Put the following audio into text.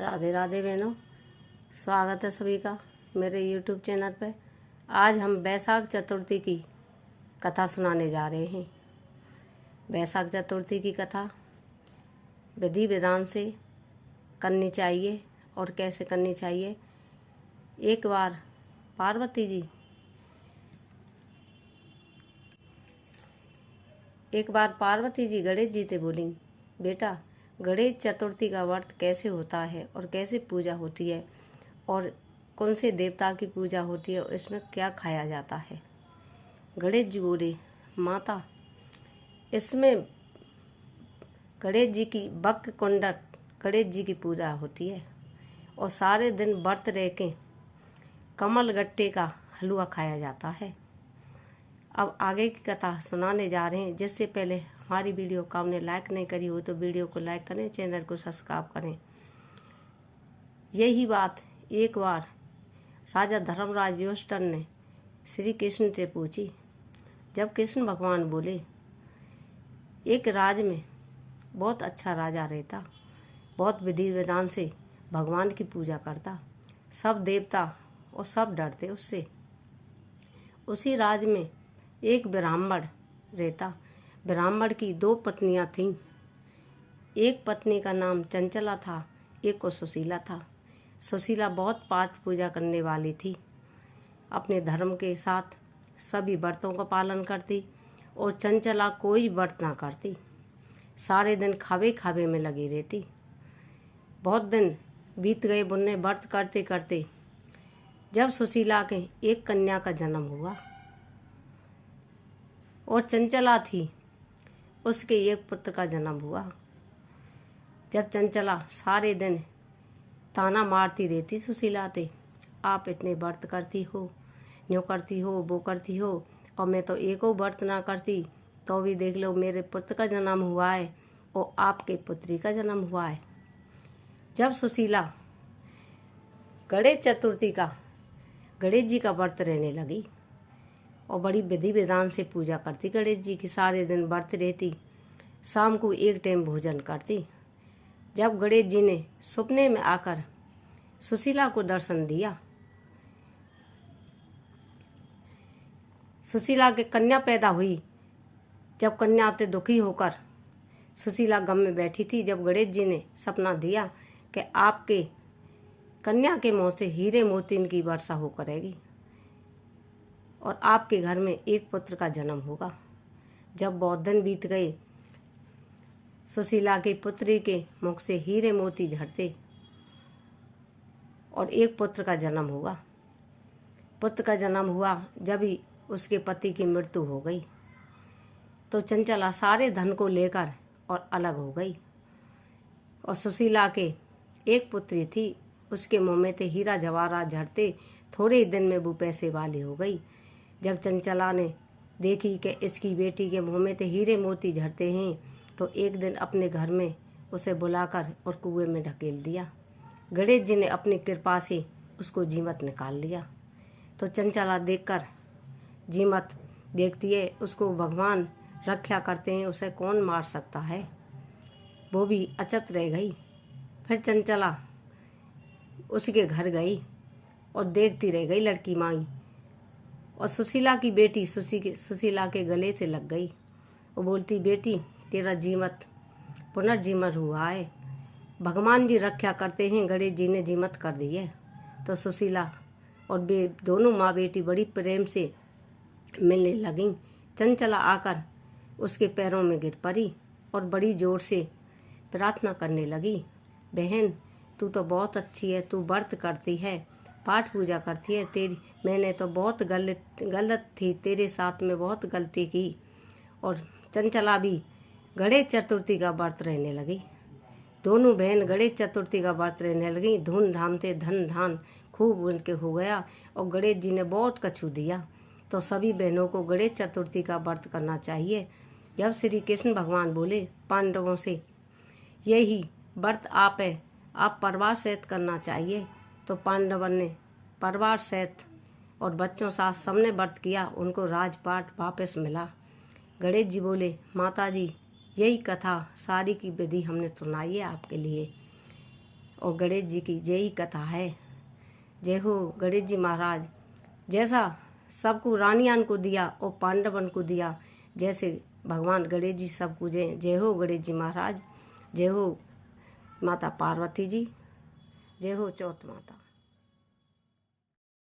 राधे राधे बहनों, स्वागत है सभी का मेरे YouTube चैनल पे। आज हम वैशाख चतुर्थी की कथा सुनाने जा रहे हैं। वैशाख चतुर्थी की कथा विधि विधान से करनी चाहिए और कैसे करनी चाहिए। एक बार पार्वती जी गणेश जी से बोली, बेटा गणेश चतुर्थी का व्रत कैसे होता है और कैसे पूजा होती है और कौन से देवता की पूजा होती है और इसमें क्या खाया जाता है। गणेश जी बोले, माता इसमें गणेश जी की बक कुंडल गणेश जी की पूजा होती है और सारे दिन व्रत रह के कमल गट्टे का हलवा खाया जाता है। अब आगे की कथा सुनाने जा रहे हैं। जिससे पहले हमारी वीडियो को आपने लाइक नहीं करी हो तो वीडियो को लाइक करें, चैनल को सब्सक्राइब करें। यही बात एक बार राजा धर्मराज युधिष्ठिर ने श्री कृष्ण से पूछी। जब कृष्ण भगवान बोले, एक राज में बहुत अच्छा राजा रहता, बहुत विधि विधान से भगवान की पूजा करता, सब देवता और सब डरते उससे। उसी राज में एक ब्राह्मण रहता। ब्राह्मण की 2 पत्नियां थीं। एक पत्नी का नाम चंचला था, एक को सुशीला था। सुशीला बहुत पाठ पूजा करने वाली थी, अपने धर्म के साथ सभी व्रतों का पालन करती और चंचला कोई व्रत ना करती, सारे दिन खावे खावे में लगी रहती। बहुत दिन बीत गए बुन्ने व्रत करते करते। जब सुशीला के एक कन्या का जन्म हुआ और चंचला थी, उसके एक पुत्र का जन्म हुआ। जब चंचला सारे दिन ताना मारती रहती सुशीला से, आप इतने व्रत करती हो, न्यों करती हो, वो करती हो, और मैं तो एको व्रत ना करती तो भी देख लो मेरे पुत्र का जन्म हुआ है और आपके पुत्री का जन्म हुआ है। जब सुशीला गणेश चतुर्थी का गणेश जी का व्रत रहने लगी और बड़ी विधि विधान से पूजा करती गणेश जी की, सारे दिन व्रत रहती, शाम को एक टाइम भोजन करती। जब गणेश जी ने सपने में आकर सुशीला को दर्शन दिया, सुशीला के कन्या पैदा हुई। जब कन्या से दुखी होकर सुशीला गम में बैठी थी, जब गणेश जी ने सपना दिया कि आपके कन्या के मुँह से हीरे मोती की वर्षा हो करेगी और आपके घर में एक पुत्र का जन्म होगा। जब बहुत दिन बीत गए, सुशीला की पुत्री के मुख से हीरे मोती झड़ते और एक पुत्र का जन्म हुआ। पुत्र का जन्म हुआ जब ही उसके पति की मृत्यु हो गई तो चंचला सारे धन को लेकर और अलग हो गई। और सुशीला के एक पुत्री थी, उसके मुँह में थे हीरा जवाहरात झड़ते, थोड़े ही दिन में वो पैसे वाली हो गई। जब चंचला ने देखी कि इसकी बेटी के मुँह में तो हीरे मोती झड़ते हैं, तो एक दिन अपने घर में उसे बुलाकर और कुएं में ढकेल दिया। गणेश जी ने अपनी कृपा से उसको जीमत निकाल लिया। तो चंचला देखकर जीमत देखती है, उसको भगवान रक्षा करते हैं, उसे कौन मार सकता है, वो भी अचत रह गई। फिर चंचला उसके घर गई और देखती रह गई लड़की माई, और सुशीला की बेटी सुशीला के गले से लग गई। वो बोलती, बेटी तेरा जीमत पुनर्जीवन हुआ है, भगवान जी रक्षा करते हैं, गणेश जी ने जीमत कर दी है। तो सुशीला और दोनों माँ बेटी बड़ी प्रेम से मिलने लगीं। चंचला आकर उसके पैरों में गिर पड़ी और बड़ी जोर से प्रार्थना करने लगी, बहन तू तो बहुत अच्छी है, तू व्रत करती है, पाठ पूजा करती है, तेरी मैंने तो बहुत गलत थी, तेरे साथ में बहुत गलती की। और चंचला भी गणेश चतुर्थी का व्रत रहने लगी। दोनों बहन गणेश चतुर्थी का व्रत रहने लगी। धूमधाम से धन धान खूब उनके हो गया और गणेश जी ने बहुत कछु दिया। तो सभी बहनों को गणेश चतुर्थी का व्रत करना चाहिए। जब श्री कृष्ण भगवान बोले पांडवों से, यही व्रत आप परिवार सहित करना चाहिए, तो पांडवों ने परिवार सहित और बच्चों साथ सबने व्रत किया, उनको राजपाट वापस मिला। गणेश जी बोले, माता जी यही कथा सारी की विधि हमने सुनाई है आपके लिए, और गणेश जी की जय ही कथा है। जय हो गणेश जी महाराज। जैसा सबको रानियान को दिया और पांडवन को दिया, जैसे भगवान गणेश जी सबको जय। जय हो गणेश जी महाराज। जय हो माता पार्वती जी। जय हो चौथ माता।